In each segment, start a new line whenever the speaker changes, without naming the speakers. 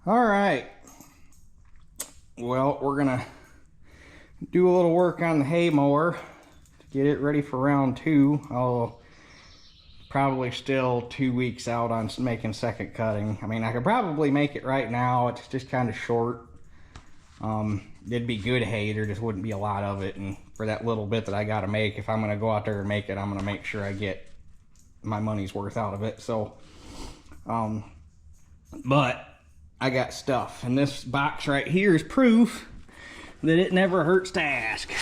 All right. Well, we're gonna do a little work on the hay mower to get it ready for round 2. I'll probably still 2 weeks out on making second cutting. I mean, I could probably make it right now. It's just kind of short. It'd be good hay, there just wouldn't be a lot of it, and for that little bit that I gotta make, if I'm gonna go out there and make it, I'm gonna make sure I get my money's worth out of it. So but I got stuff, and this box right here is proof that it never hurts to ask.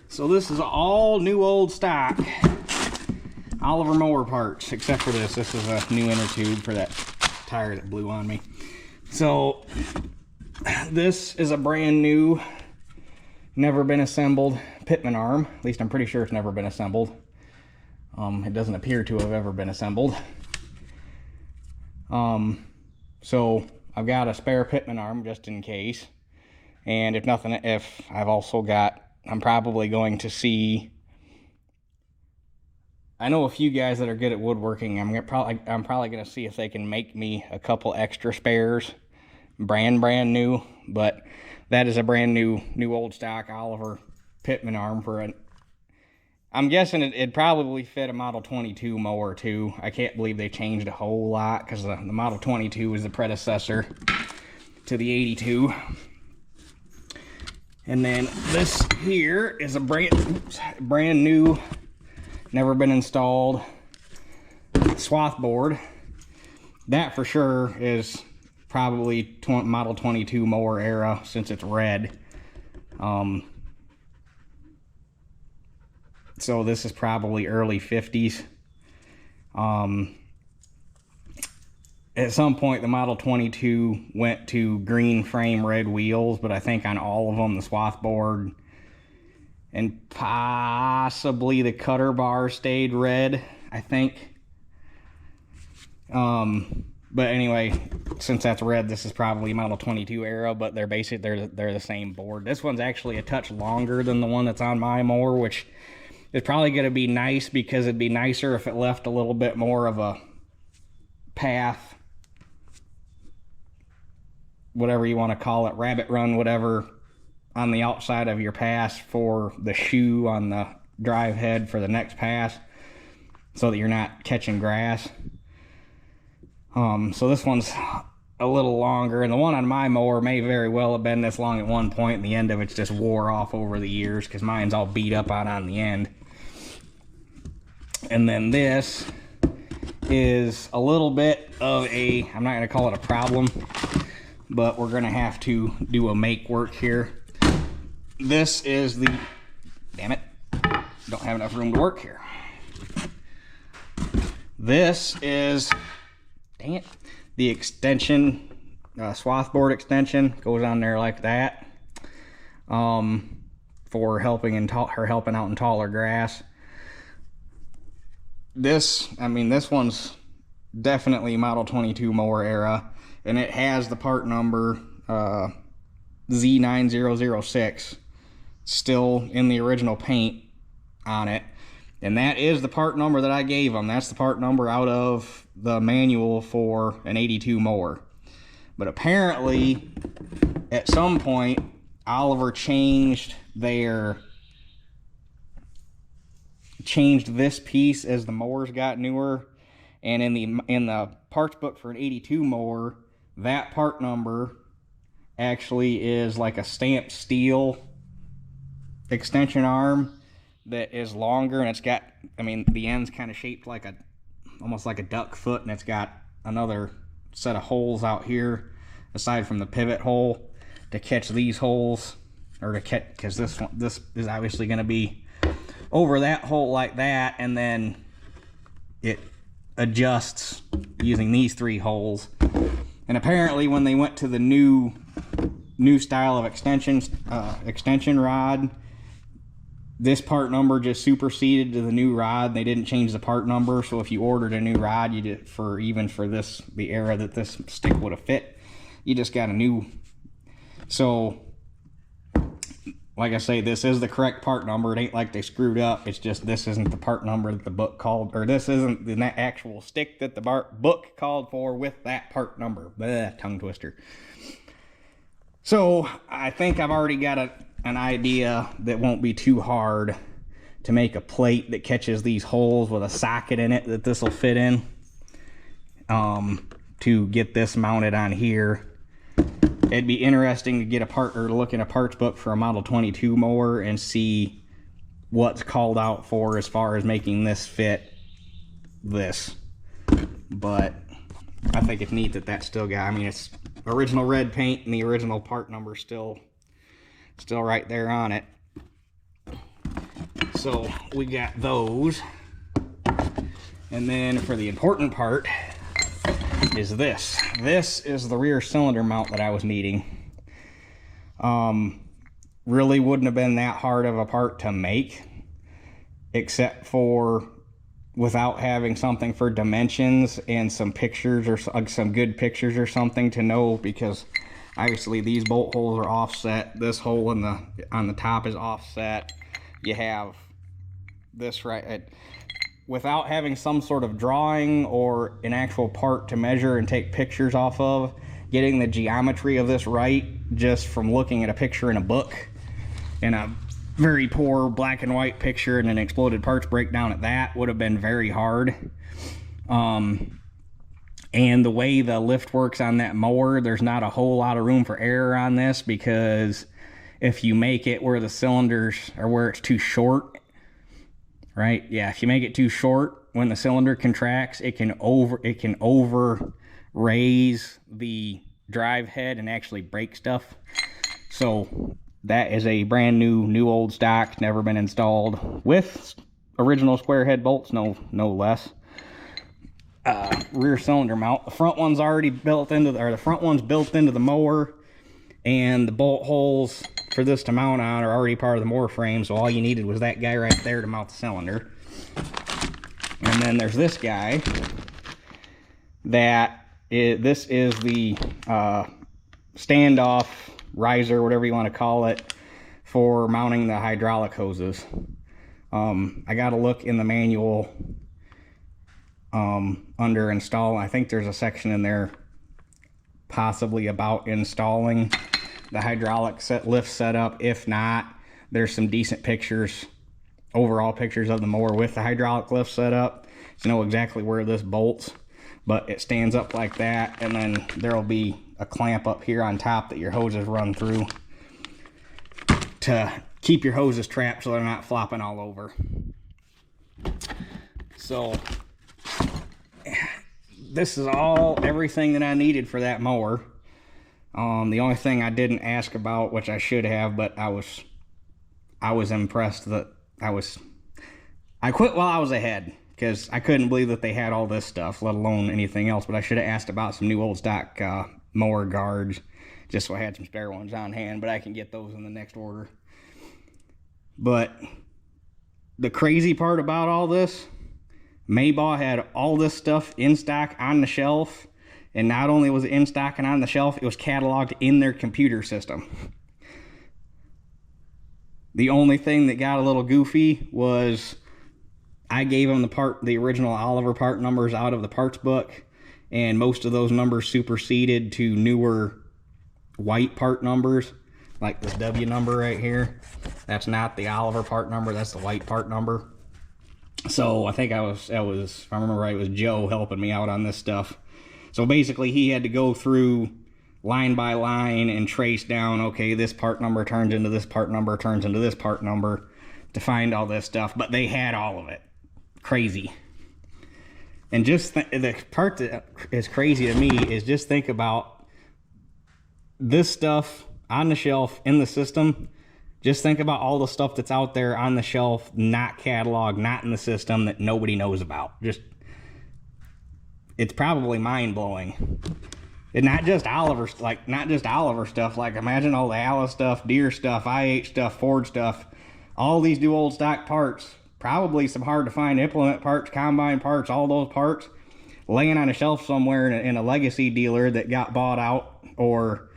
So this is all new old stock Oliver mower parts, except for this. This is a new inner tube for that tire that blew on me. So this is a brand new, never been assembled pitman arm. At least I'm pretty sure it's never been assembled. It doesn't appear to have ever been assembled. So I've got a spare pitman arm just in case. And if nothing, if I've also got, I'm probably going to see, I know a few guys that are good at woodworking. I'm probably going to see if they can make me a couple extra spares, brand new. But that is a brand new old stock Oliver pitman arm for an, I'm guessing it'd probably fit a Model 22 mower too. I can't believe they changed a whole lot, because the Model 22 was the predecessor to the 82. And then this here is a brand new, never been installed swath board. That for sure is probably Model 22 mower era, since it's red. So this is probably early 50s. At some point the Model 22 went to green frame red wheels, but I think on all of them the swath board and possibly the cutter bar stayed red, I think. But anyway, since that's red, this is probably Model 22 era, but they're the same board. This one's actually a touch longer than the one that's on my mower, which it's probably going to be nice, because it'd be nicer if it left a little bit more of a path, whatever you want to call it, rabbit run, whatever, on the outside of your pass for the shoe on the drive head for the next pass, so that you're not catching grass. So this one's a little longer, and the one on my mower may very well have been this long at one point, and the end of it's just wore off over the years, because mine's all beat up on the end. And then this is a little bit of a, I'm not going to call it a problem, but we're going to have to do a make work here. This is the, damn it, don't have enough room to work here. This is, dang it, the extension, swath board extension goes on there like that, for helping out in taller grass. This, I mean, this one's definitely Model 22 mower era, and it has the part number Z9006 still in the original paint on it, and that is the part number that I gave them. That's the part number out of the manual for an 82 mower. But apparently at some point Oliver changed this piece as the mowers got newer, and in the parts book for an 82 mower, that part number actually is like a stamped steel extension arm that is longer, and it's got, I mean, the end's kind of shaped like almost like a duck foot, and it's got another set of holes out here aside from the pivot hole to catch these holes, or to catch, because this is obviously going to be over that hole like that, and then it adjusts using these 3 holes. And apparently when they went to the new style of extension rod, this part number just superseded to the new rod. They didn't change the part number, so if you ordered a new rod, you did, even for this, the era that this stick would have fit, you just got a new. So like I say, this is the correct part number. It ain't like they screwed up. It's just this isn't the part number that the book called, or this isn't the actual stick that the book called for with that part number. Blech, tongue twister. So I think I've already got an idea that won't be too hard to make a plate that catches these holes with a socket in it that this will fit in, to get this mounted on here. It'd be interesting to get a part, or look in a parts book for a Model 22 mower and see what's called out for as far as making this fit this. But I think it's neat that that's still got, I mean, it's original red paint and the original part number still right there on it. So we got those. And then for the important part is this. This is the rear cylinder mount that I was needing. Really wouldn't have been that hard of a part to make, except for without having something for dimensions and some pictures, or some good pictures or something to know, because obviously these bolt holes are offset. This hole on the top is offset. You have this right. Without having some sort of drawing or an actual part to measure and take pictures off of, getting the geometry of this right just from looking at a picture in a book, and a very poor black and white picture and an exploded parts breakdown at that, would have been very hard. And the way the lift works on that mower, there's not a whole lot of room for error on this, because if you make it where the cylinders are where it's too short, right? Yeah, if you make it too short, when the cylinder contracts, it can over raise the drive head and actually break stuff. So that is a brand new old stock, never been installed, with original square head bolts, no less. Rear cylinder mount. The front one's already built into the front one's built into the mower, and the bolt holes for this to mount on are already part of the mower frame, so all you needed was that guy right there to mount the cylinder. And then there's this guy this is the standoff riser, whatever you want to call it, for mounting the hydraulic hoses. I got to look in the manual under install. I think there's a section in there possibly about installing the hydraulic lift setup. If not, there's some decent pictures, overall pictures of the mower with the hydraulic lift setup to know exactly where this bolts. But it stands up like that, and then there'll be a clamp up here on top that your hoses run through to keep your hoses trapped so they're not flopping all over. So this is everything that I needed for that mower. The only thing I didn't ask about, which I should have, but I was impressed that I quit while I was ahead, because I couldn't believe that they had all this stuff, let alone anything else. But I should have asked about some new old stock mower guards, just so I had some spare ones on hand, but I can get those in the next order. But the crazy part about all this, Maybaugh had all this stuff in stock on the shelf, and not only was it in stock and on the shelf, it was cataloged in their computer system. The only thing that got a little goofy was I gave them the original Oliver part numbers out of the parts book, and most of those numbers superseded to newer white part numbers, like this W number right here. That's not the Oliver part number, that's the white part number. So I think if I remember right, it was Joe helping me out on this stuff. So basically he had to go through line by line and trace down, okay, this part number turns into this part number, turns into this part number, to find all this stuff. But they had all of it. Crazy. And just the part that is crazy to me is just think about this stuff on the shelf in the system. Just think about all the stuff that's out there on the shelf, not cataloged, not in the system, that nobody knows about. It's probably mind-blowing. And not just Oliver stuff, like imagine all the Alice stuff, Deere stuff, IH stuff, Ford stuff, all these new old stock parts, probably some hard to find implement parts, combine parts, all those parts laying on a shelf somewhere in a legacy dealer that got bought out, or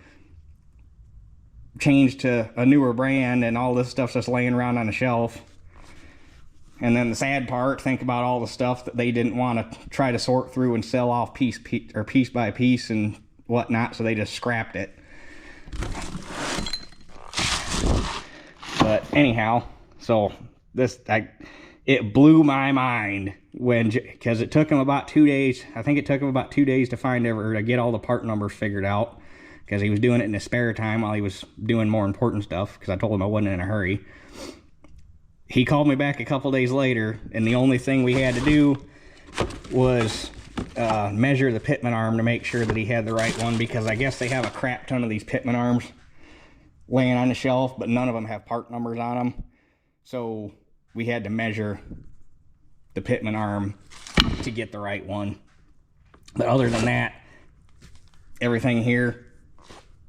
changed to a newer brand, and all this stuff's just laying around on the shelf. And then the sad part, think about all the stuff that they didn't want to try to sort through and sell off piece by piece and whatnot, so they just scrapped it. But anyhow, so it blew my mind because it took him about 2 days. I think it took him about 2 days to to get all the part numbers figured out, because he was doing it in his spare time while he was doing more important stuff, because I told him I wasn't in a hurry. He called me back a couple days later, and the only thing we had to do was measure the pitman arm to make sure that he had the right one, because I guess they have a crap ton of these pitman arms laying on the shelf, but none of them have part numbers on them. So we had to measure the pitman arm to get the right one. But other than that, everything here,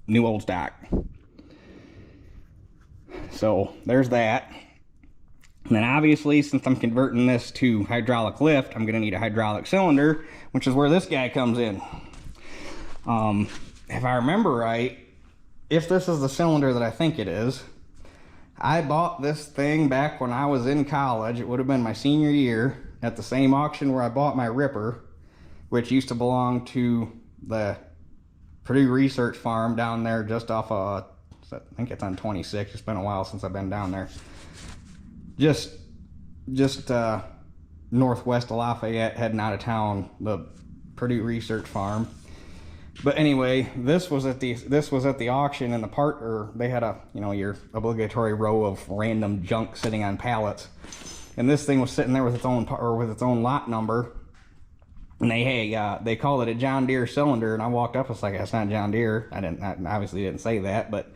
new old stock. So there's that. And then obviously, since I'm converting this to hydraulic lift, I'm going to need a hydraulic cylinder, which is where this guy comes in. If I remember right, if this is the cylinder that I think it is, I bought this thing back when I was in college. It would have been my senior year, at the same auction where I bought my ripper, which used to belong to the Purdue Research Farm down there just off of, I think it's on 26. It's been a while since I've been down there. Just northwest of Lafayette, heading out of town, the Purdue Research Farm. But anyway, this was at the auction, and they had your obligatory row of random junk sitting on pallets, and this thing was sitting there with its own lot number, and they called it a John Deere cylinder, and I walked up, it's like, that's not John Deere. I obviously didn't say that, but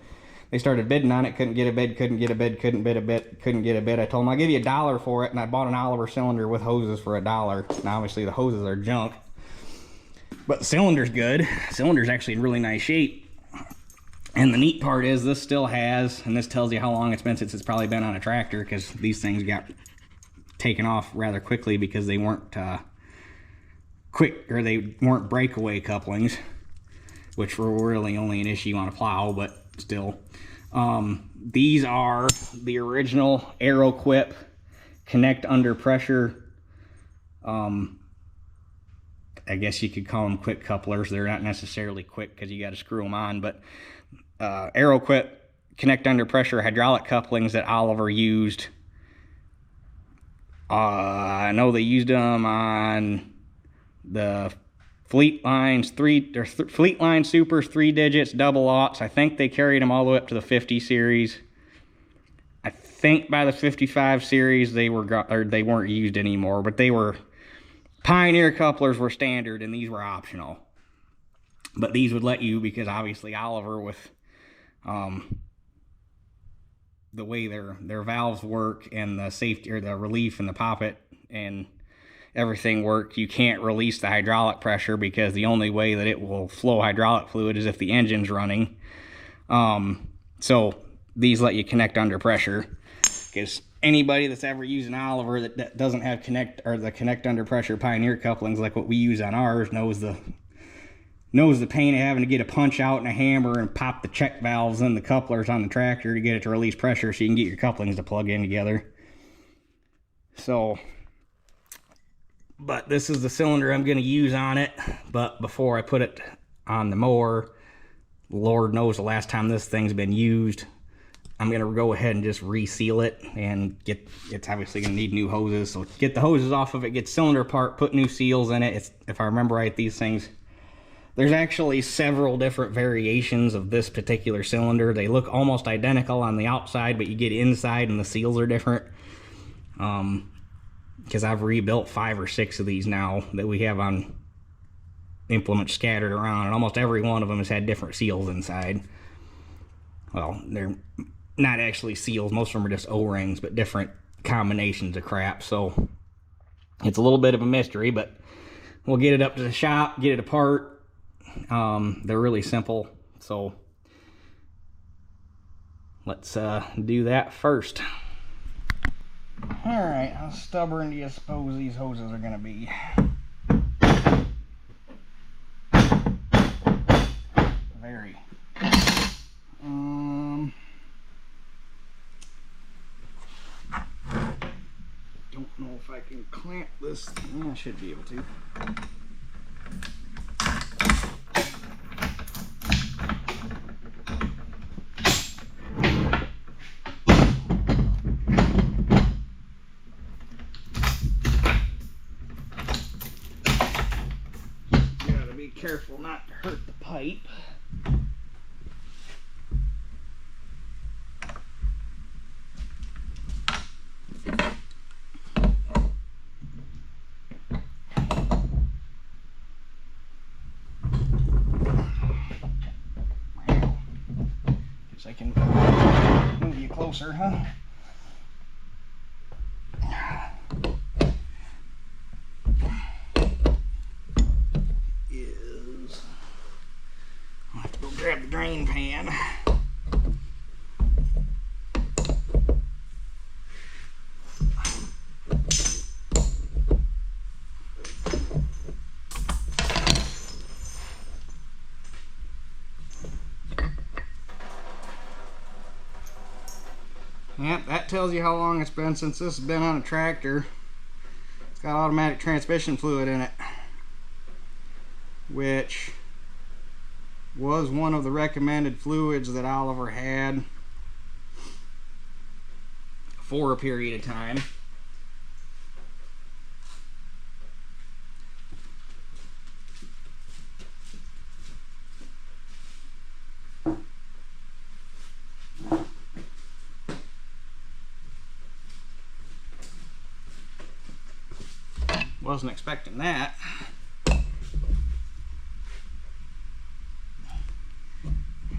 they started bidding on it, couldn't get a bid, couldn't get a bid. I told them, I'll give you $1 for it, and I bought an Oliver cylinder with hoses for $1. Now obviously the hoses are junk, but the cylinder's good. The cylinder's actually in really nice shape. And the neat part is this still has, and this tells you how long it's been since it's probably been on a tractor, because these things got taken off rather quickly because they weren't they weren't breakaway couplings, which were really only an issue on a plow, but still. These are the original Aeroquip connect under pressure. I guess you could call them quick couplers. They're not necessarily quick because you got to screw them on, but Aeroquip connect under pressure hydraulic couplings that Oliver used. I know they used them on the Fleet Lines Fleet Line Supers 3 digits, double aughts. I think they carried them all the way up to the 50 series. I think by the 55 series they weren't used anymore, but they were Pioneer couplers were standard and these were optional. But these would let you, because obviously Oliver, with the way their valves work and the safety or the relief and the poppet and everything work, you can't release the hydraulic pressure, because the only way that it will flow hydraulic fluid is if the engine's running. So these let you connect under pressure, because anybody that's ever used an Oliver that doesn't have the connect under pressure Pioneer couplings like what we use on ours knows the pain of having to get a punch out and a hammer and pop the check valves in the couplers on the tractor to get it to release pressure so you can get your couplings to plug in together. So, but this is the cylinder I'm going to use on it. But before I put it on the mower, Lord knows the last time this thing's been used, I'm going to go ahead and just reseal it and it's obviously going to need new hoses. So get the hoses off of it, get cylinder apart, put new seals in it. If I remember right, these things, there's actually several different variations of this particular cylinder. They look almost identical on the outside, but you get inside and the seals are different. Because I've rebuilt 5 or 6 of these now that we have on implements scattered around, and almost every one of them has had different seals inside. Well, they're not actually seals, most of them are just O-rings, but different combinations of crap. So it's a little bit of a mystery, but we'll get it up to the shop, get it apart. They're really simple, so let's do that first. Alright, how stubborn do you suppose these hoses are going to be? Very. if I can clamp this. Yeah, I should be able to. Gotta be careful not to hurt the pipe. I can move you closer, huh? I'll have to go grab the drain pan. Yep, that tells you how long it's been since this has been on a tractor. It's got automatic transmission fluid in it, which was one of the recommended fluids that Oliver had for a period of time. Wasn't expecting that. All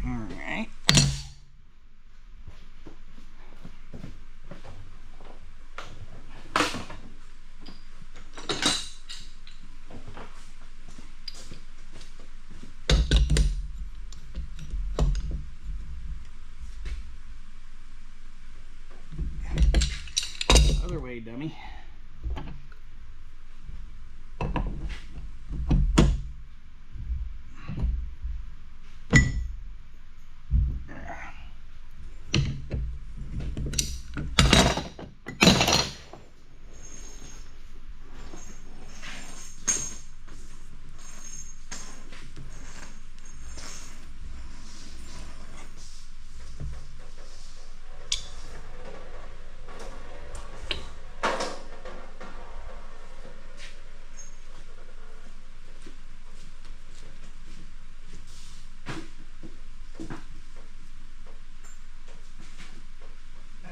right. Other way, dummy.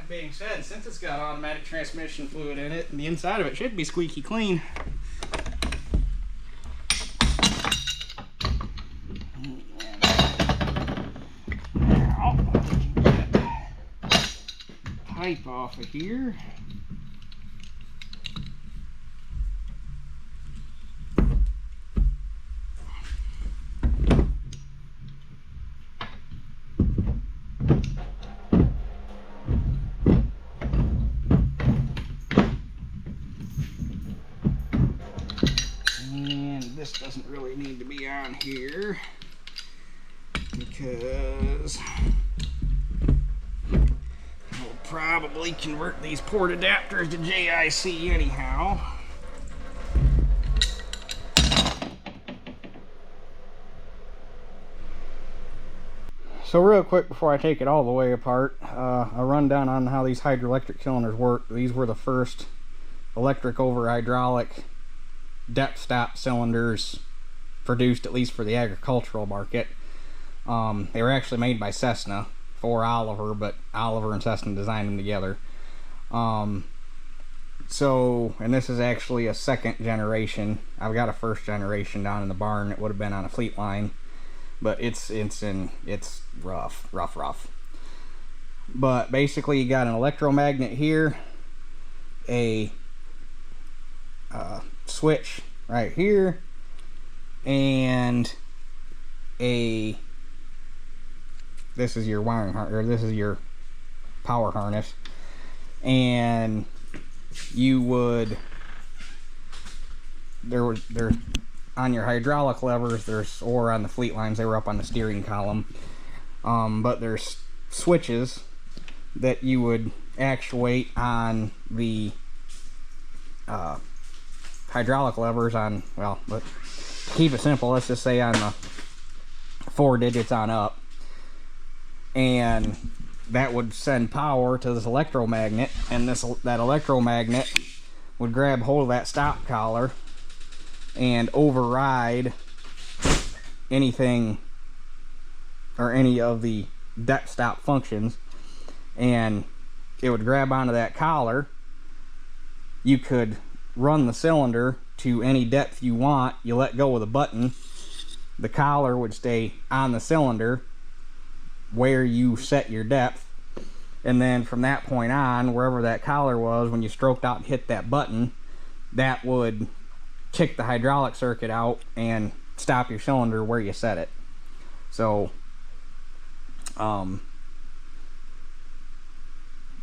Being said, since it's got automatic transmission fluid in it, and the inside of it should be squeaky clean. Now, get pipe off of here. This doesn't really need to be on here because I'll probably convert these port adapters to JIC anyhow. So real quick before I take it all the way apart, a rundown on how these Hydra-Lectric cylinders work. These were the first electric over hydraulic depth stop cylinders produced, at least for the agricultural market. They were actually made by Cessna for Oliver, but Oliver and Cessna designed them together. And this is actually a second generation. I've got a first generation down in the barn. It would have been on a fleet line, but it's rough. But basically, you got an electromagnet here, a switch right here, and this is your wiring harness, or this is your power harness, and you would there's on your hydraulic levers, or on the fleet lines, they were up on the steering column, but there's switches that you would actuate on the hydraulic levers on, well, but to keep it simple, let's just say on the 4 digits on up, and that would send power to this electromagnet, and that electromagnet would grab hold of that stop collar and override anything or any of the depth stop functions, and it would grab onto that collar. You could run the cylinder to any depth you want. You let go of the button, the collar would stay on the cylinder where you set your depth, and then from that point on, wherever that collar was, when you stroked out and hit that button, that would kick the hydraulic circuit out and stop your cylinder where you set it. So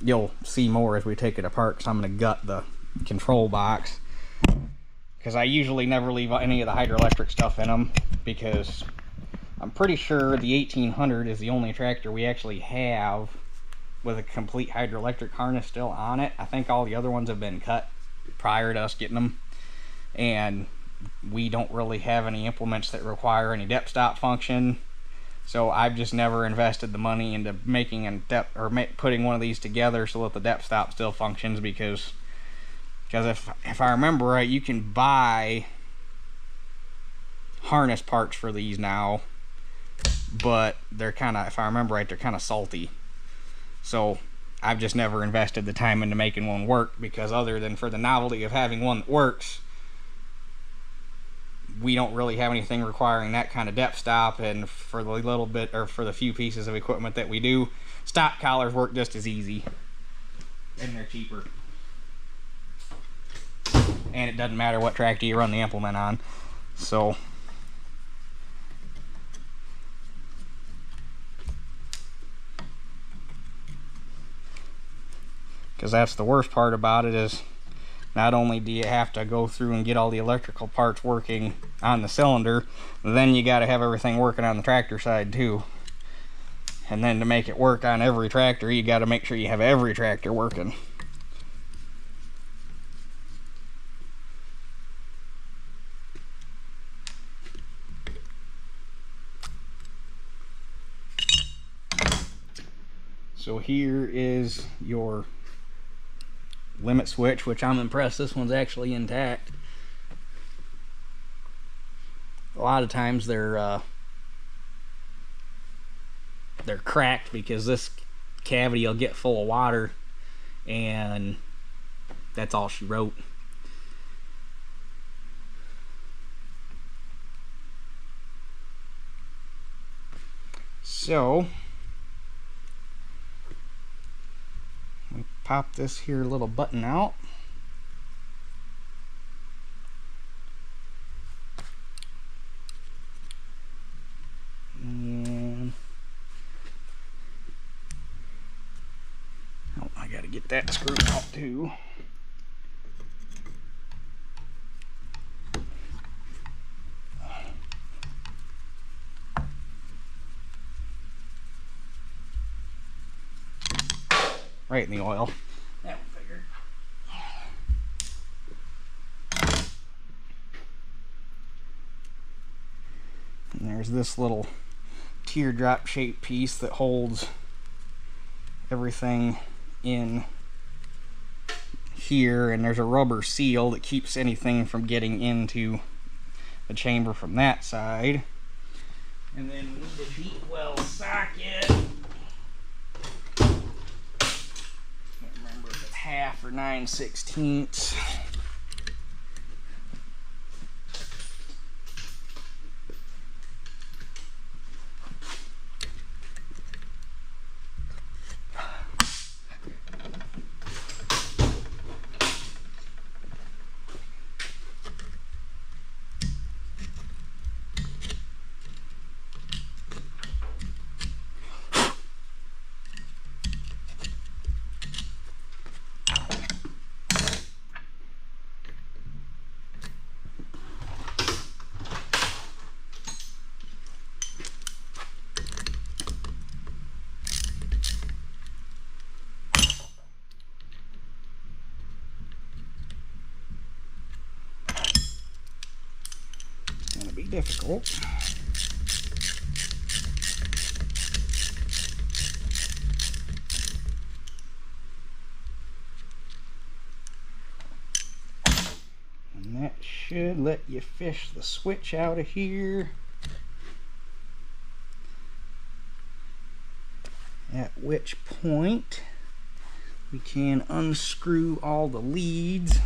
you'll see more as we take it apart, because I'm going to gut the control box, because I usually never leave any of the Hydra-Lectric stuff in them, because I'm pretty sure the 1800 is the only tractor we actually have with a complete Hydra-Lectric harness still on it. I think all the other ones have been cut prior to us getting them, and we don't really have any implements that require any depth stop function. So I've just never invested the money into making a depth, or putting one of these together so that the depth stop still functions, because if I remember right, you can buy harness parts for these now, but they're kind of, if I remember right, they're kind of salty. So I've just never invested the time into making one work, because other than for the novelty of having one that works, we don't really have anything requiring that kind of depth stop. And for the little bit, or for the few pieces of equipment that we do, stop collars work just as easy, and they're cheaper, and it doesn't matter what tractor you run the implement on. So because that's the worst part about it, is not only do you have to go through and get all the electrical parts working on the cylinder, then you got to have everything working on the tractor side too. And then to make it work on every tractor, you got to make sure you have every tractor working. So here is your limit switch, which I'm impressed this one's actually intact. A lot of times they're cracked, because this cavity will get full of water, and that's all she wrote. So we pop this here little button out, and oh, I gotta get that screw out too. Right in the oil. That one figured. And there's this little teardrop shaped piece that holds everything in here, and there's a rubber seal that keeps anything from getting into the chamber from that side. And then we need the deep well socket. Half or 9/16. be difficult. And that should let you fish the switch out of here. At which point we can unscrew all the leads.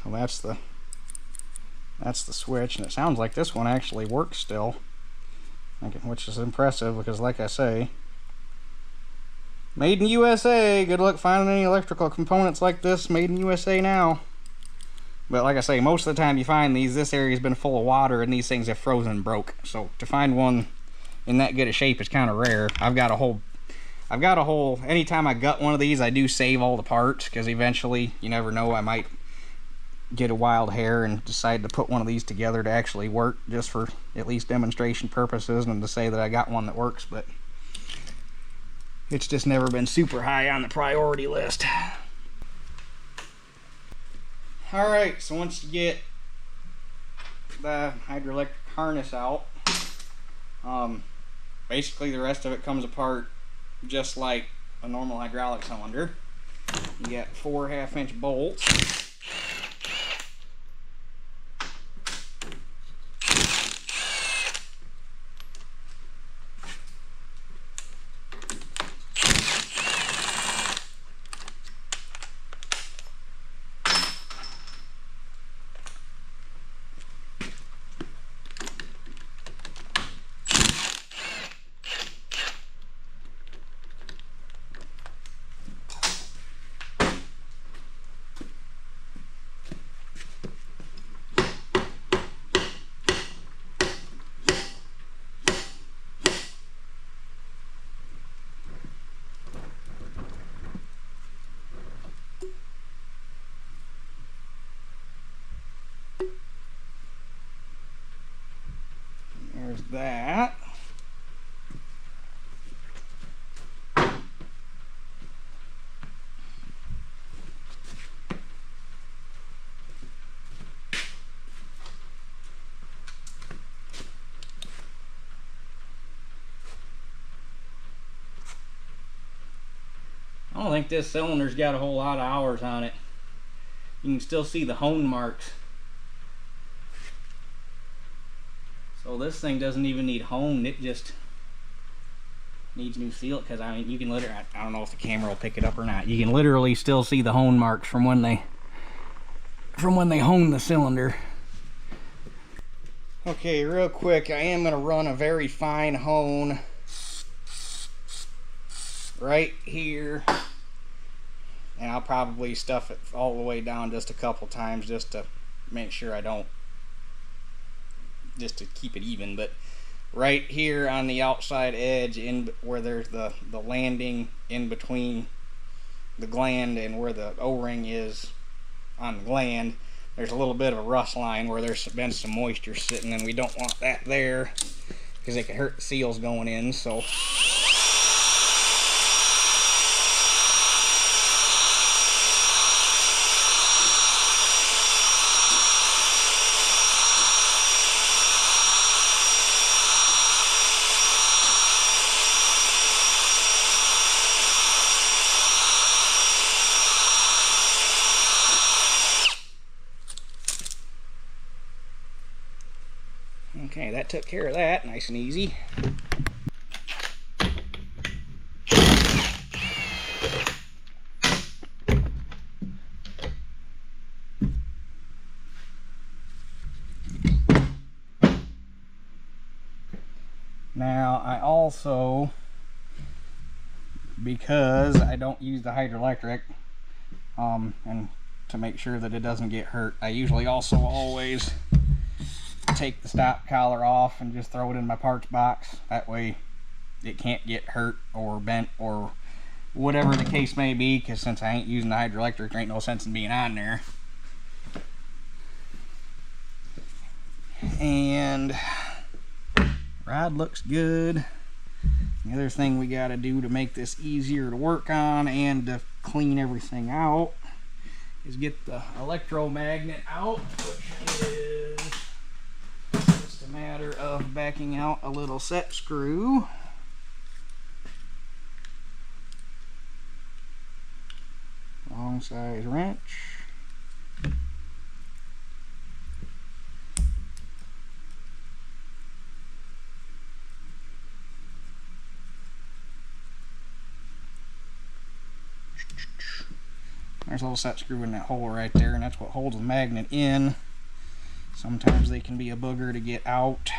So that's the switch, and it sounds like this one actually works still, which is impressive because, like I say, made in USA. Good luck finding any electrical components like this made in USA now. But like I say, most of the time you find these, this area's been full of water and these things have frozen and broke. So to find one in that good a shape is kind of rare. I've got a whole, anytime I gut one of these, I do save all the parts, because eventually, you never know, I might get a wild hair and decide to put one of these together to actually work, just for at least demonstration purposes and to say that I got one that works. But it's just never been super high on the priority list. Alright, so once you get the Hydra-Lectric harness out, basically the rest of it comes apart just like a normal hydraulic cylinder. You get 4 1/2-inch bolts. There's that. I don't think this cylinder's got a whole lot of hours on it. You can still see the hone marks. So this thing doesn't even need honed, it just needs new seal. Because I mean, you can literally, I don't know if the camera will pick it up or not, you can literally still see the hone marks from when they honed the cylinder. Okay, real quick, I am going to run a very fine hone right here, and I'll probably stuff it all the way down just a couple times just to make sure I don't, just to keep it even. But right here on the outside edge, in where there's the landing in between the gland and where the O-ring is on the gland, there's a little bit of a rust line where there's been some moisture sitting, and we don't want that there because it can hurt the seals going in. So okay, that took care of that, nice and easy. also, because I don't use the Hydra-Lectric, and to make sure that it doesn't get hurt, I usually also always take the stop collar off and just throw it in my parts box. That way it can't get hurt or bent or whatever the case may be, because since I ain't using the Hydra-Lectric, there ain't no sense in being on there. And rod looks good. The other thing we got to do to make this easier to work on and to clean everything out is get the electromagnet out, which is just a matter of backing out a little set screw. Long size wrench. There's a little set screw in that hole right there, and that's what holds the magnet in. Sometimes they can be a booger to get out.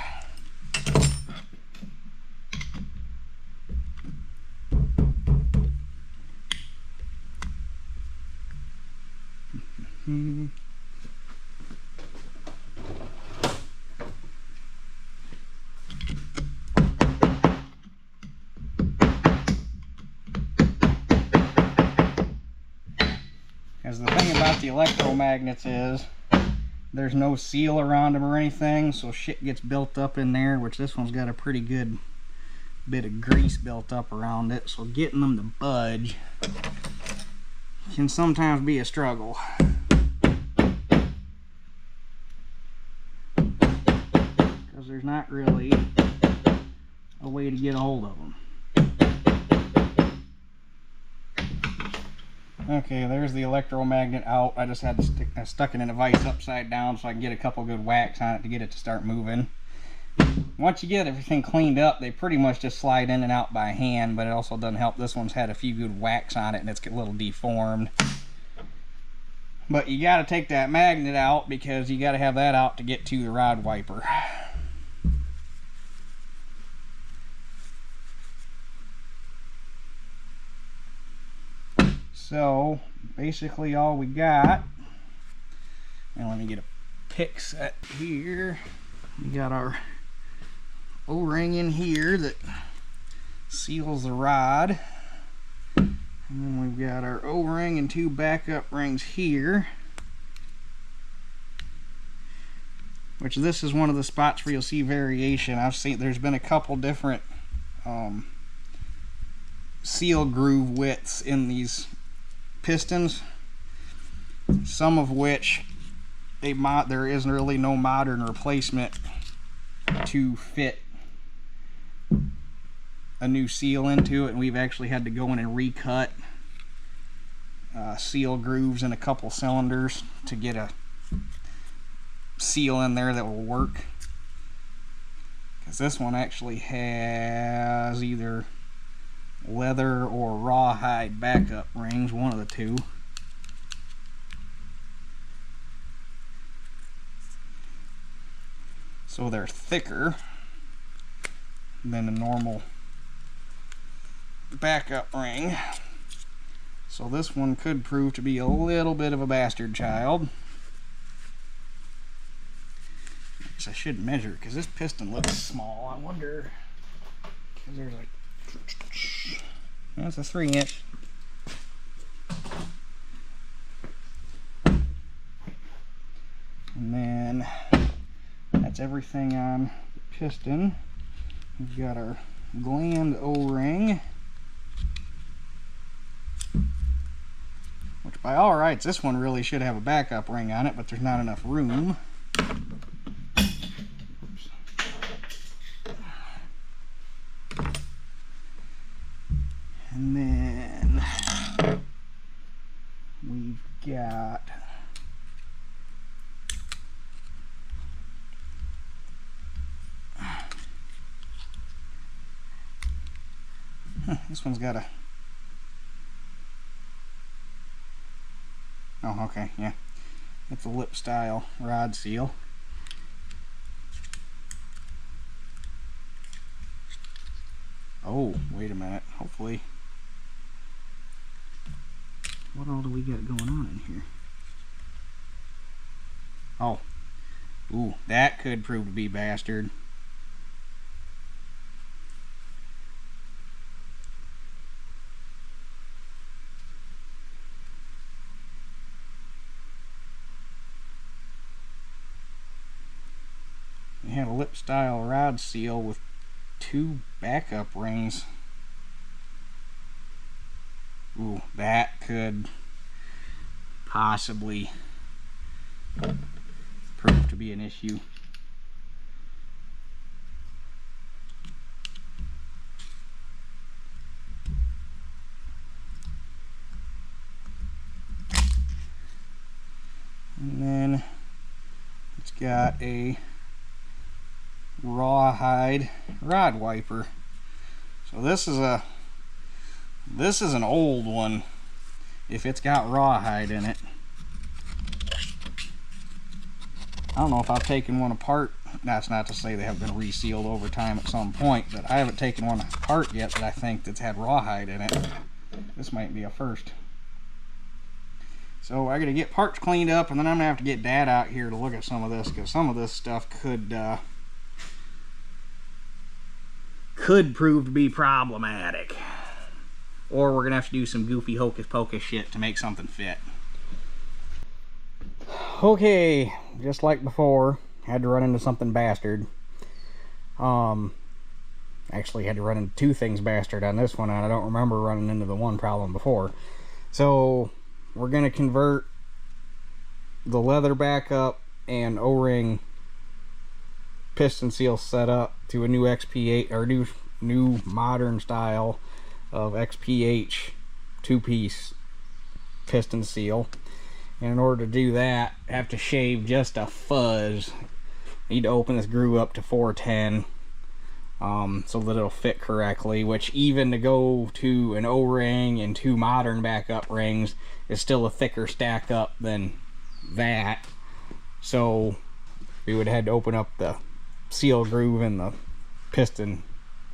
Because the thing about the electromagnets is there's no seal around them or anything, so shit gets built up in there, which this one's got a pretty good bit of grease built up around it, so getting them to budge can sometimes be a struggle. Because there's not really a way to get a hold of them. Okay, there's the electromagnet out. I just had to stuck it in a vise upside down so I can get a couple good whacks on it to get it to start moving. Once you get everything cleaned up, they pretty much just slide in and out by hand, but it also doesn't help. This one's had a few good whacks on it and it's a little deformed. But you got to take that magnet out because you got to have that out to get to the rod wiper. So basically all we got, and let me get a pick set here. We got our O-ring in here that seals the rod, and then we've got our O-ring and two backup rings here, which this is one of the spots where you'll see variation. I've seen there's been a couple different seal groove widths in these pistons, some of which there isn't really no modern replacement to fit a new seal into it, and we've actually had to go in and recut seal grooves in a couple cylinders to get a seal in there that will work, because this one actually has either leather or rawhide backup rings, one of the two. So they're thicker than a normal backup ring. So this one could prove to be a little bit of a bastard child. I guess I should measure because this piston looks small. I wonder, because there's like, that's a 3-inch. And then that's everything on the piston. We've got our gland O-ring, which by all rights this one really should have a backup ring on it, but there's not enough room. And then we've got this one's got a, oh okay, yeah, it's a lip style rod seal. Oh, wait a minute. Hopefully. What all do we got going on in here? Oh. Ooh, that could prove to be bastard. We had a lip style rod seal with 2 backup rings. Ooh, that could possibly prove to be an issue. And then it's got a rawhide rod wiper. So this is an old one if it's got rawhide in it. I don't know if I've taken one apart. That's not to say they have been resealed over time at some point, but I haven't taken one apart yet that I think that's had rawhide in it. This might be a first. So I gotta get parts cleaned up, and then I'm gonna have to get Dad out here to look at some of this, because some of this stuff could prove to be problematic. Or we're gonna have to do some goofy hocus pocus shit to make something fit. Okay, just like before, had to run into something bastard. Actually had to run into 2 things bastard on this one, and I don't remember running into the one problem before. So we're gonna convert the leather backup and O-ring piston seal setup to a new XP8 or new modern style of XPH 2-piece piston seal. And in order to do that, I have to shave just a fuzz. Need to open this groove up to 410 so that it'll fit correctly, which even to go to an O-ring and 2 modern backup rings is still a thicker stack up than that. So we would have had to open up the seal groove in the piston.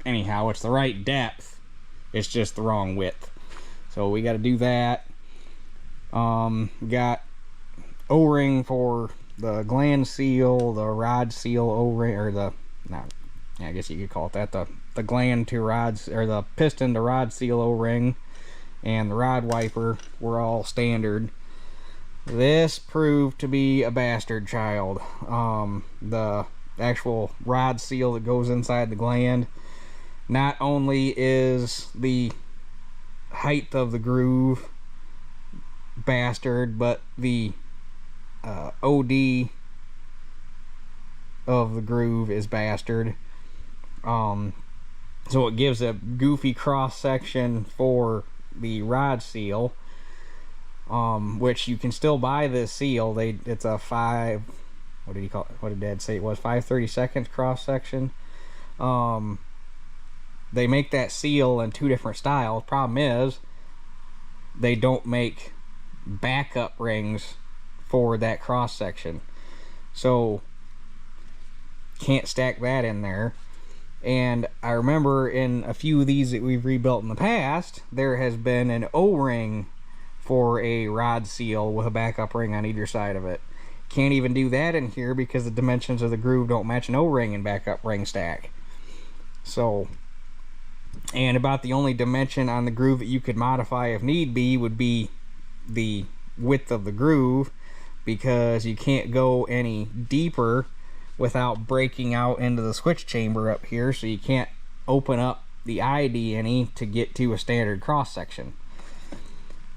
Anyhow, it's the right depth, it's just the wrong width. So we got to do that. Got O-ring for the gland seal, the rod seal O-ring, or the, I guess you could call it that, the gland to rods, or the piston to rod seal O-ring, and the rod wiper were all standard. This proved to be a bastard child. The actual rod seal that goes inside the gland, not only is the height of the groove bastard, but the OD of the groove is bastard. So it gives a goofy cross section for the rod seal, which you can still buy this seal. It's a 5, what did he call it? What did Dad say it was? 5/32 cross section. They make that seal in 2 different styles. Problem is, they don't make backup rings for that cross section, so can't stack that in there. And I remember in a few of these that we've rebuilt in the past, there has been an O-ring for a rod seal with a backup ring on either side of it. Can't even do that in here because the dimensions of the groove don't match an O-ring and backup ring stack. So, and about the only dimension on the groove that you could modify if need be would be the width of the groove, because you can't go any deeper without breaking out into the switch chamber up here, so you can't open up the ID any to get to a standard cross section,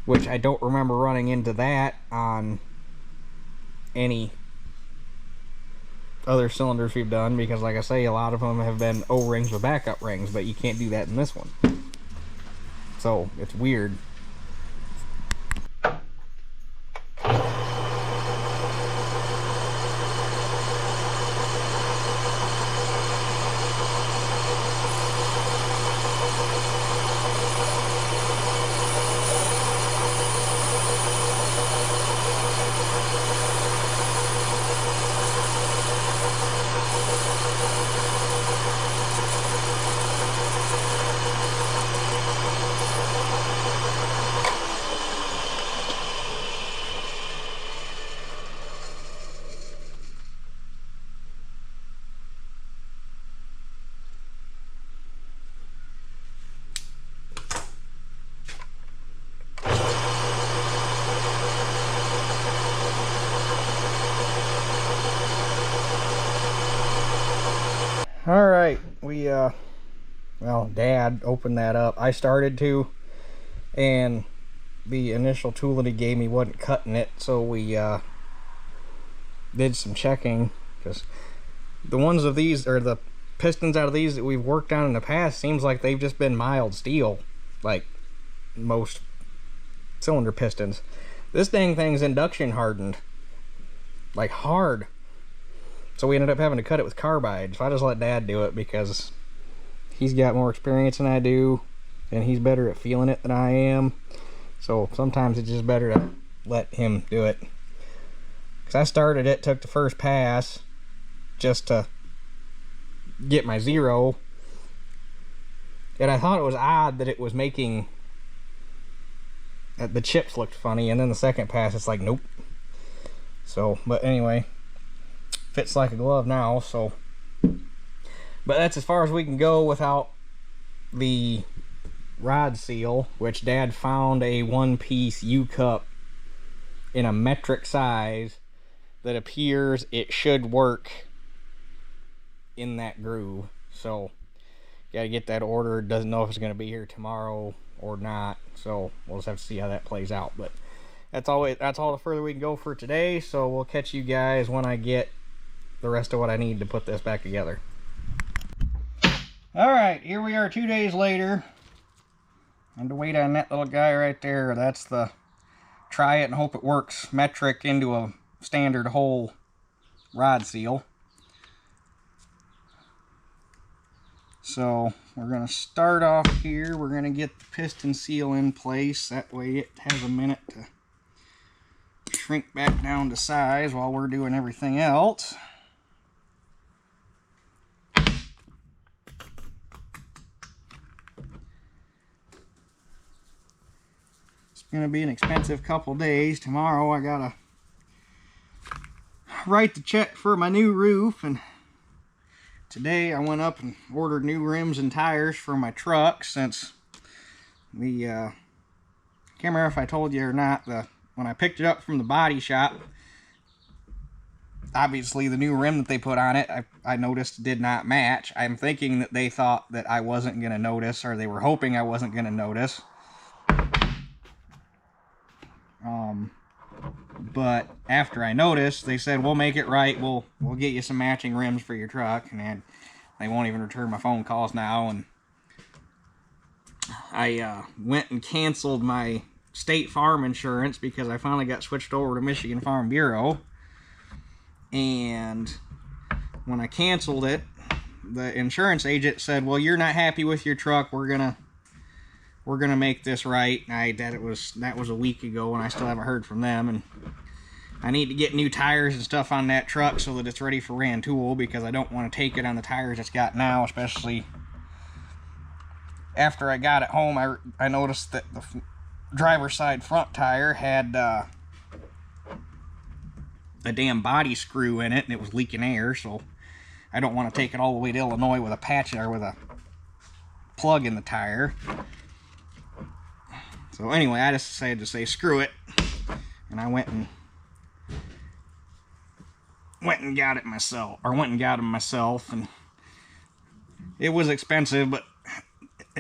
which I don't remember running into that on any other cylinders we've done, because like I say, a lot of them have been O-rings with backup rings, but you can't do that in this one. So it's weird. well, Dad opened that up. I started to, and the initial tool that he gave me wasn't cutting it, so we did some checking, because the ones of these, or the pistons out of these that we've worked on in the past, seems like they've just been mild steel, like most cylinder pistons. This dang thing's induction hardened, like hard. So we ended up having to cut it with carbide. So I just let Dad do it because he's got more experience than I do, and he's better at feeling it than I am. So sometimes it's just better to let him do it. Because I started it, took the first pass just to get my zero, and I thought it was odd that it was making the chips looked funny, and then the second pass it's like nope. So, but anyway, fits like a glove now. So, but that's as far as we can go without the rod seal, which Dad found a one-piece U-cup in a metric size that appears it should work in that groove. So gotta get that ordered. Doesn't know if it's gonna be here tomorrow or not, so we'll just have to see how that plays out. But that's all the further we can go for today. So we'll catch you guys when I get the rest of what I need to put this back together. All right, here we are 2 days later, and to wait on that little guy right there, that's the try it and hope it works metric into a standard hole rod seal. So we're going to start off here. We're going to get the piston seal in place. That way it has a minute to shrink back down to size while we're doing everything else. It's going to be an expensive couple days. Tomorrow I got to write the check for my new roof, and today I went up and ordered new rims and tires for my truck, since the can't remember if I told you or not, when I picked it up from the body shop, obviously the new rim that they put on it, I noticed did not match. I'm thinking that they thought that I wasn't going to notice, or they were hoping I wasn't going to notice. But after I noticed, they said, we'll make it right, we'll get you some matching rims for your truck, and they won't even return my phone calls now. And I went and canceled my State Farm insurance because I finally got switched over to Michigan Farm Bureau. And when I canceled it, the insurance agent said, well, you're not happy with your truck, we're gonna make this right. That was a week ago, and I still haven't heard from them. And I need to get new tires and stuff on that truck so that it's ready for Rantoul, because I don't want to take it on the tires it's got now, especially after I got it home. I noticed that the driver's side front tire had a damn body screw in it, and it was leaking air, so I don't want to take it all the way to Illinois with a patch or with a plug in the tire. So anyway, I just decided to say screw it, and I went and got it myself, or went and got them myself. And it was expensive, but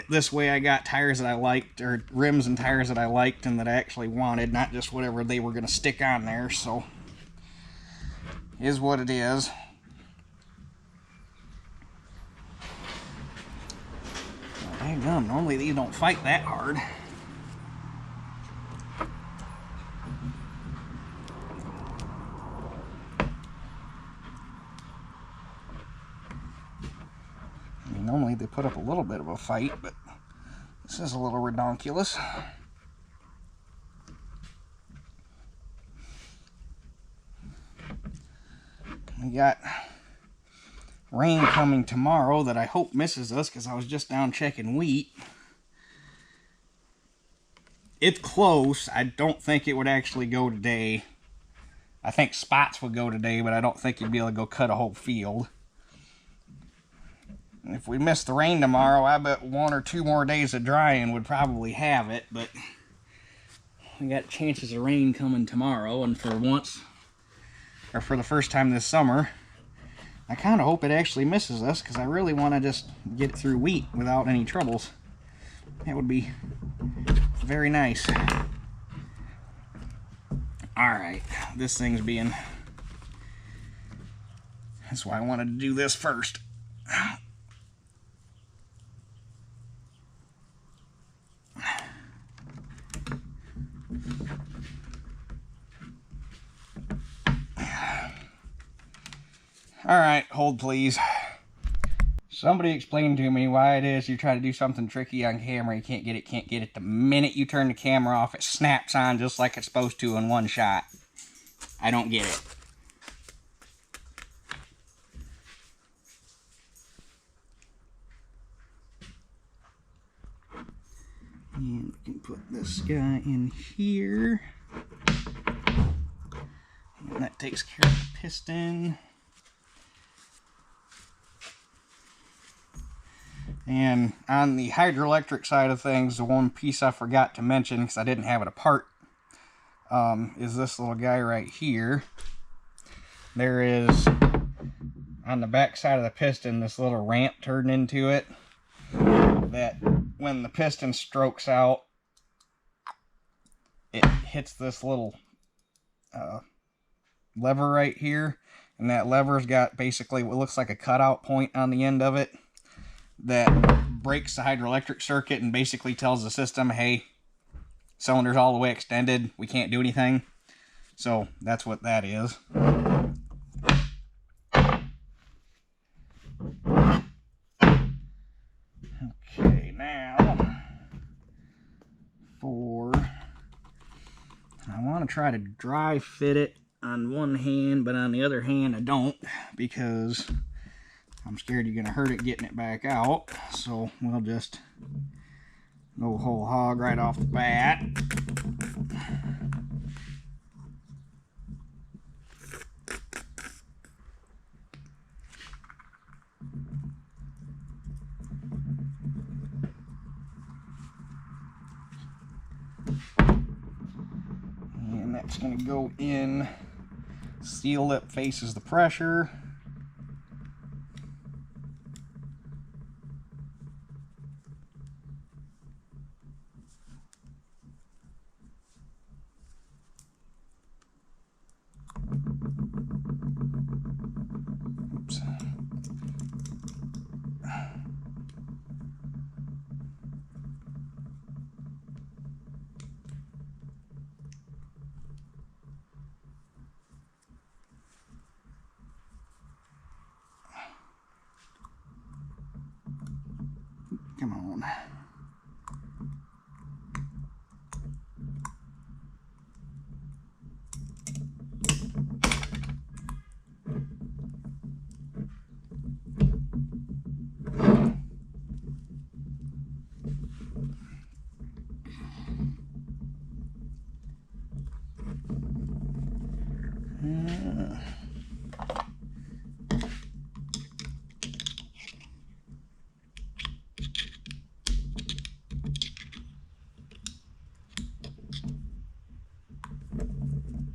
this way I got tires that I liked, or rims and tires that I liked and that I actually wanted, not just whatever they were going to stick on there. So is what it is. Well, dang, normally these don't fight that hard. Normally they put up a little bit of a fight, but this is a little redonkulous. We got rain coming tomorrow that I hope misses us, because I was just down checking wheat. It's close. I don't think it would actually go today. I think spots would go today, but I don't think you'd be able to go cut a whole field. If we miss the rain tomorrow, I bet 1 or 2 more days of drying would probably have it, but we got chances of rain coming tomorrow, and for once, or for the first time this summer, I kind of hope it actually misses us, because I really want to just get it through wheat without any troubles. That would be very nice. Alright, this thing's being... That's why I wanted to do this first. Alright, hold please. Somebody explain to me why it is you try to do something tricky on camera, you can't get it. The minute you turn the camera off, it snaps on just like it's supposed to in one shot. I don't get it. And we can put this guy in here. And that takes care of the piston. And on the Hydra-Lectric side of things, the one piece I forgot to mention, because I didn't have it apart, is this little guy right here. There is, on the back side of the piston, this little ramp turned into it, that when the piston strokes out, it hits this little lever right here, and that lever's got basically what looks like a cutout point on the end of it that breaks the Hydra-Lectric circuit and basically tells the system, hey, cylinder's all the way extended, we can't do anything. So that's what that is. Okay, now I want to try to dry fit it on one hand, but on the other hand I don't, because I'm scared you're going to hurt it getting it back out. So we'll just go whole hog right off the bat. And that's going to go in. Seal lip faces the pressure. Oops. Come on.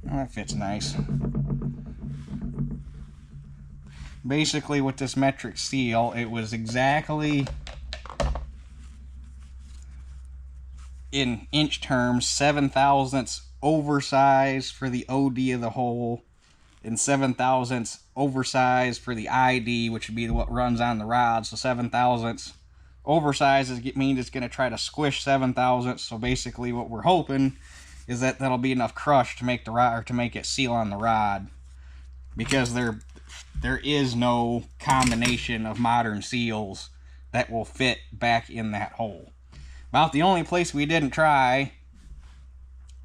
That fits nice. Basically with this metric seal, it was exactly, in inch terms, 7/1000 oversized for the OD of the hole, and 7/1000 oversized for the ID, which would be what runs on the rod. So 7/1000 oversized means it's going to try to squish 7/1000. So basically what we're hoping is that that'll be enough crush to make the rod, or to make it seal on the rod, because there is no combination of modern seals that will fit back in that hole. About the only place we didn't try,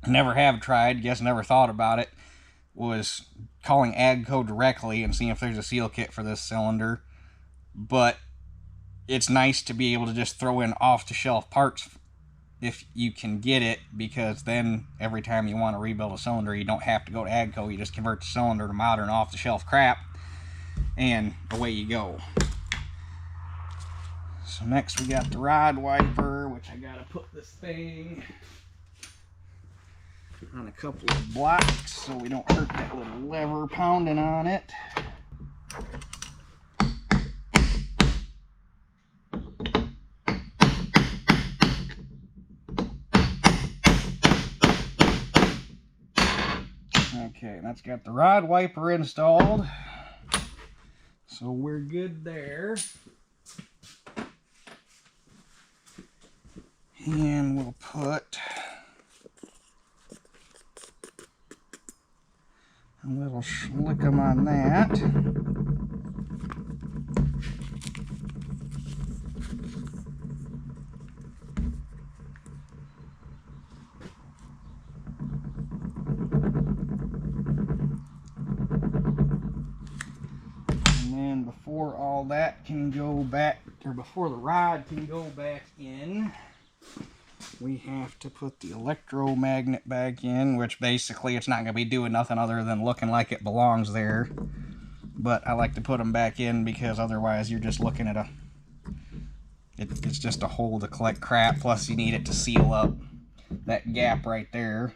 never have tried, guess never thought about it, was calling AGCO directly and seeing if there's a seal kit for this cylinder. But it's nice to be able to just throw in off-the-shelf parts if you can get it, because then every time you want to rebuild a cylinder, you don't have to go to AGCO, you just convert the cylinder to modern off-the-shelf crap, and away you go. So next we got the rod wiper, which I gotta put this thing on a couple of blocks so we don't hurt that little lever pounding on it. Okay, that's got the rod wiper installed, so we're good there. And we'll put a little slickum on that. And then before all that can go back, or before the rod can go back in, we have to put the electromagnet back in, which basically it's not going to be doing nothing other than looking like it belongs there. But I like to put them back in because otherwise you're just looking at it's just a hole to collect crap, plus you need it to seal up that gap right there.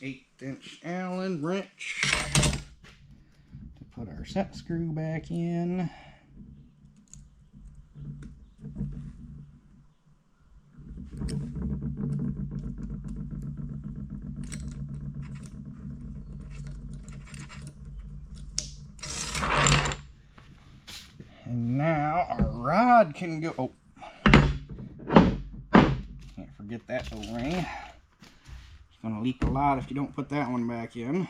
Need an 1/8" Allen wrench to put our set screw back in. And now our rod can go. Oh, can't forget that O-ring. It's going to leak a lot if you don't put that one back in.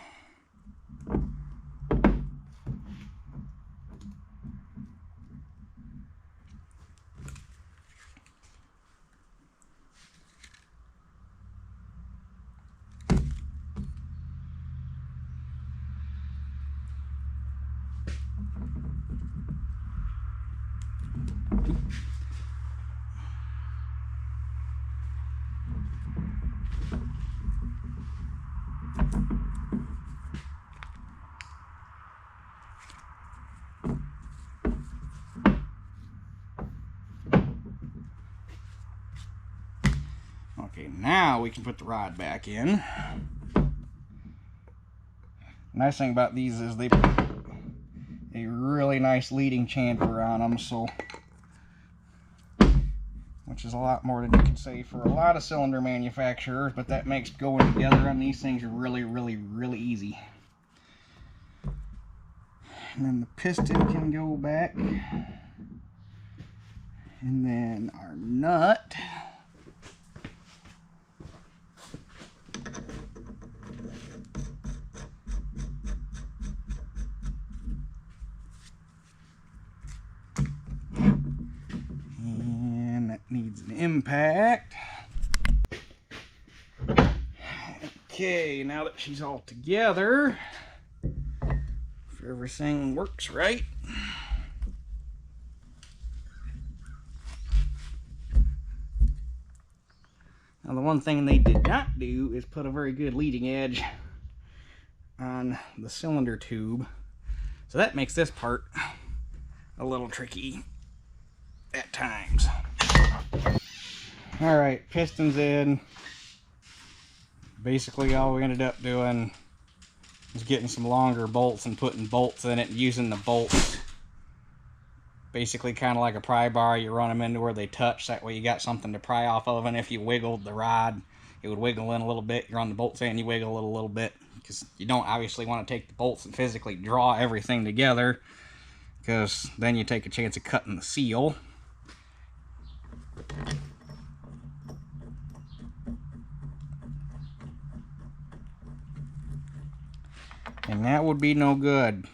Okay, now we can put the rod back in. Nice thing about these is they put a really nice leading chamfer on them, so which is a lot more than you can say for a lot of cylinder manufacturers, but that makes going together on these things really easy. And then the piston can go back, and then our nut. Needs an impact. Okay, now that she's all together, if everything works right, now the one thing they did not do is put a very good leading edge on the cylinder tube, so that makes this part a little tricky at times. Alright, pistons in. Basically all we ended up doing was getting some longer bolts and putting bolts in it and using the bolts basically kind of like a pry bar. You run them into where they touch, that way you got something to pry off of, and if you wiggled the rod it would wiggle in a little bit. You run the bolts in, you wiggle it a little bit, because you don't obviously want to take the bolts and physically draw everything together, because then you take a chance of cutting the seal. And that would be no good.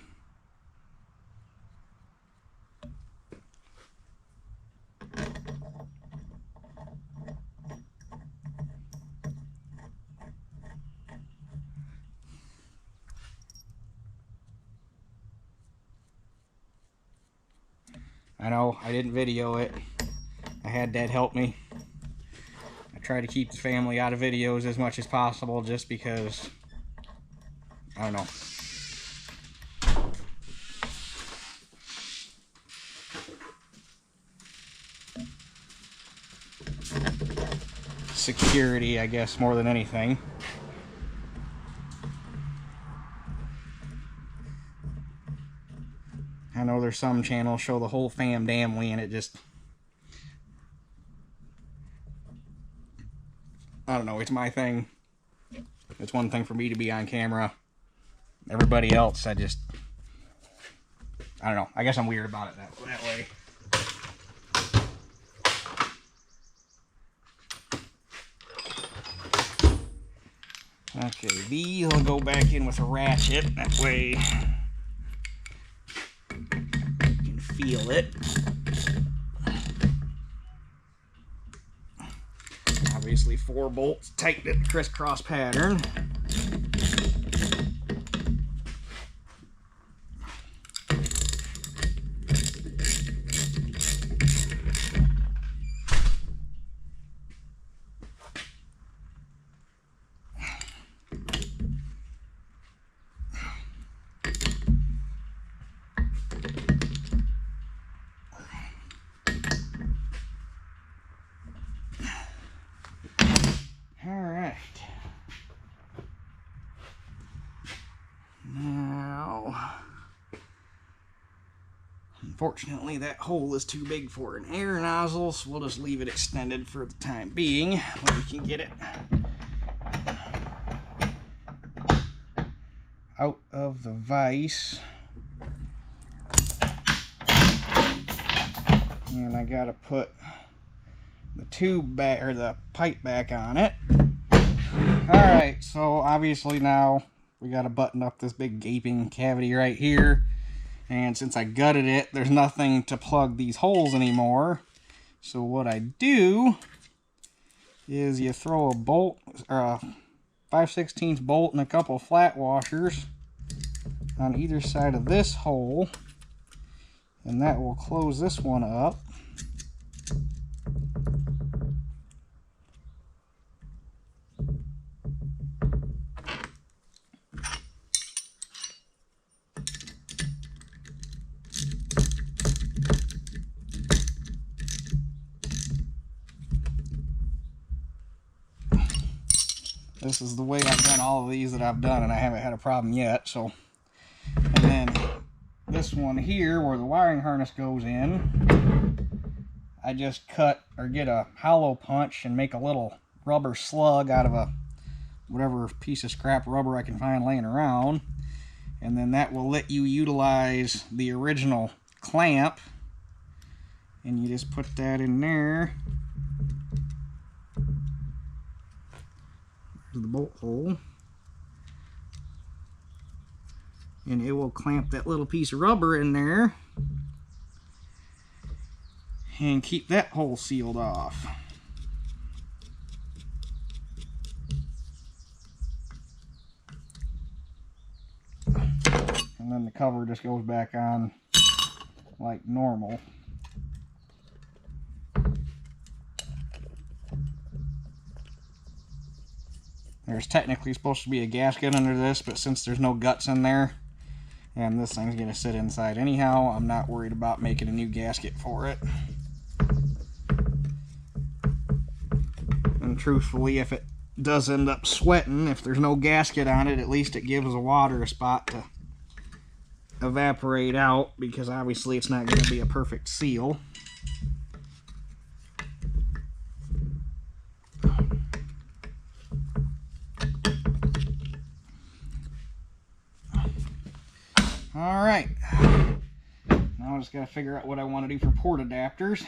I know, I didn't video it. I had Dad help me. I try to keep the family out of videos as much as possible just because, I don't know. Security, I guess, more than anything. know there's some channels show the whole family, and it just, I don't know, it's my thing. It's one thing for me to be on camera. Everybody else, I don't know. I guess I'm weird about it that way. Okay, these will go back in with a ratchet. That way you can feel it. Obviously 4 bolts tightened at the crisscross pattern. Unfortunately, that hole is too big for an air nozzle, so we'll just leave it extended for the time being when we can get it out of the vise. And I gotta put the tube back, or the pipe back on it. Alright, so obviously now we gotta button up this big gaping cavity right here. And since I gutted it, there's nothing to plug these holes anymore. So what I do is you throw a bolt, or a 5/16 bolt and a couple flat washers on either side of this hole, and that will close this one up. This is the way I've done all of these that I've done, and I haven't had a problem yet. So, and then this one here where the wiring harness goes in, I just cut or get a hollow punch and make a little rubber slug out of a whatever piece of scrap rubber I can find laying around, and then that will let you utilize the original clamp, and you just put that in there. The bolt hole, and it will clamp that little piece of rubber in there and keep that hole sealed off. And then the cover just goes back on like normal. There's technically supposed to be a gasket under this, but since there's no guts in there, and this thing's going to sit inside anyhow, I'm not worried about making a new gasket for it. And truthfully, if it does end up sweating, if there's no gasket on it, at least it gives the water a spot to evaporate out, because obviously it's not going to be a perfect seal. Alright, now I just got to figure out what I want to do for port adapters,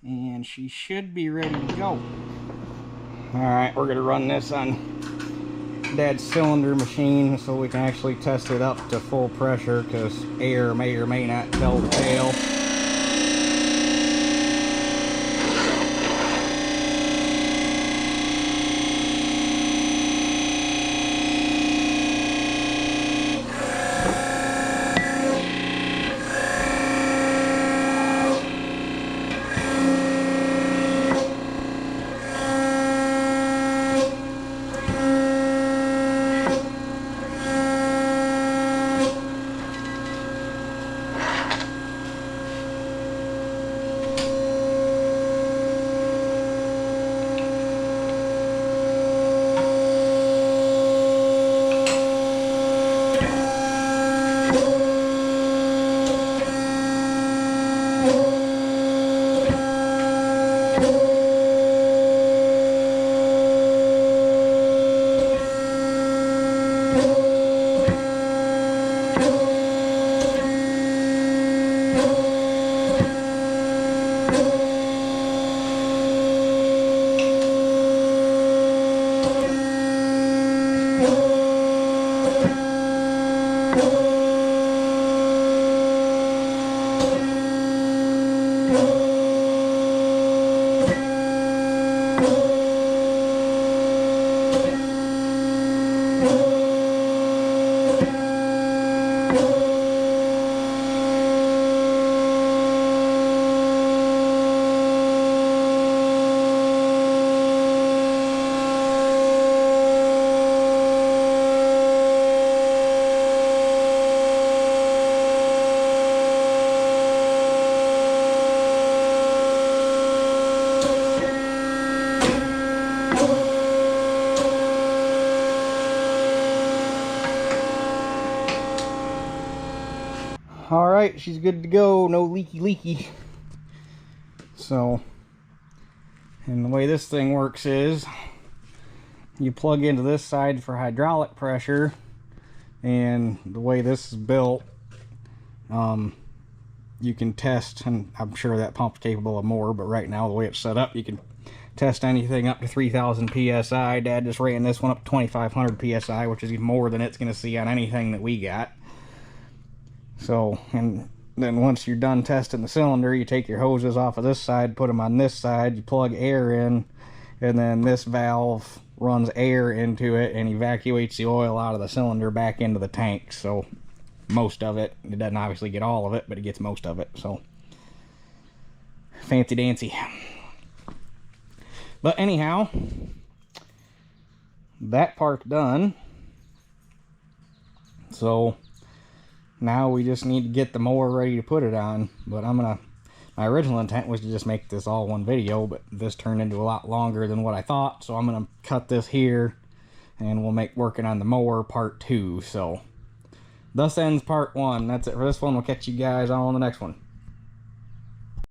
and she should be ready to go. Alright, we're going to run this on Dad's cylinder machine so we can actually test it up to full pressure, because air may or may not tell the tale. Alright, she's good to go. No leaky. So, and the way this thing works is you plug into this side for hydraulic pressure, and the way this is built, you can test, and I'm sure that pump's capable of more, but right now the way it's set up, you can test anything up to 3,000 psi. Dad just ran this one up to 2,500 psi, which is even more than it's going to see on anything that we got. So, and then once you're done testing the cylinder, you take your hoses off of this side, put them on this side, you plug air in, and then this valve runs air into it and evacuates the oil out of the cylinder back into the tank. So most of it. It doesn't obviously get all of it, but it gets most of it. So fancy dancy. But anyhow, that part's done. So now we just need to get the mower ready to put it on. But my original intent was to just make this all one video, but this turned into a lot longer than what I thought. So I'm gonna cut this here and we'll make working on the mower part 2. So thus ends part 1. That's it for this one. We'll catch you guys on the next one.